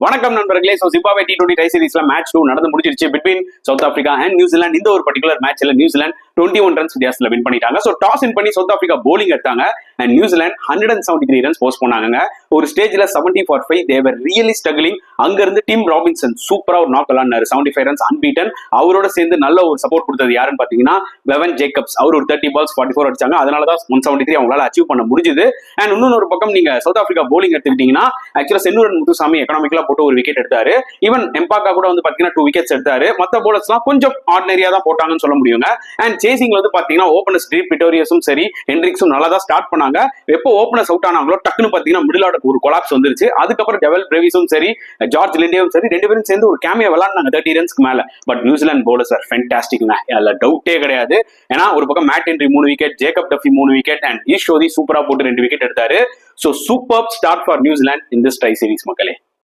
வணக்கம் நண்பர்களே. So Zimbabwe T20 tri சீரிஸ்ல மேட்ச் 2 நடந்து முடிஞ்சிருச்சு between South Africa and New Zealand. இந்த ஒரு பர்டிகுலர் மேட்ச்ல நியூசிலாந்து 21 ரன்ஸ் வித்தியாசத்துல வின் பண்ணிட்டாங்க. சோ டாஸ் இன் பண்ணி சவுத் ஆப்பிரிக்கா போலிங் எடுத்தாங்க அண்ட் நியூசிலாந்து 173 ரன்ஸ் போஸ்ட் பண்ணாங்க. ஒரு ஸ்டேஜ்ல 70 for 5 they were really struggling. அங்க இருந்து டிம் ராபின்சன் சூப்பரா ஒரு நாக் விளையாடினாரு. 75 runs unbeaten. அவரோட சேர்ந்து நல்ல ஒரு சப்போர்ட் கொடுத்தது யாருன்னு பாத்தீங்கன்னா வெவன் ஜேக்கப்ஸ். அவர் ஒரு 30 balls 44 அடிச்சாங்க. அதனாலதான் 173 அவங்களால அச்சீவ் பண்ண முடிஞ்சது. அண்ட் இன்னொரு பக்கம் நீங்க சவுத் ஆப்பிரிக்கா போலிங் எடுத்துக்கிட்டீங்கன்னா ஆக்சுவலா சென்னூரன் முத்துசாமி எக்கனாமிக்கலா போட்டு ஒரு விக்கெட் எடுத்தாரு. ஈவன் எம்பாக்கா கூட வந்து பாத்தீங்கன்னா 2 விக்கெட்ஸ் எடுத்தாரு. மத்த போலர்ஸ்லாம் கொஞ்சம் ஆர்டினரியா தான் போட்டாங்கன்னு சொல்ல முடியுங்க. அண்ட் சேசிங்ல வந்து பாத்தீங்கன்னா ஓபனர்ஸ் டீப் பிட்டோரியஸும் சரி ஹென்ரிக்ஸும் நல்லா தான் ஸ்டார்ட் பண்ணாங்க. எப்போ ஓபனர்ஸ் அவுட் ஆனாங்களோ டக்குன்னு பாத்தீங்கன்னா மிடில் ஆர்டர் ஒரு கொலாப்ஸ் வந்துருச்சு. அதுக்கப்புறம் டெவல் பிரேவிஸும் சரி ஜார்ஜ் லிண்டேவும் சரி ரெண்டு பேரும் சேர்ந்து ஒரு கேமியா விளையாடுனாங்க 30 ரன்ஸ்க்கு மேல. பட் நியூசிலாந்து பவுலர்ஸ் ஆர் ஃபேன்டாஸ்டிக்ங்க. அதுல டவுட்டே கிடையாது. ஏன்னா ஒரு பக்கம் Matt Henry 3 wicket, Jacob Duffy 3 wicket and Ish Sodhi சூப்பரா போட்டு 2 விக்கெட் எடுத்தாரு. So super start for New Zealand in this tri series மக்களே.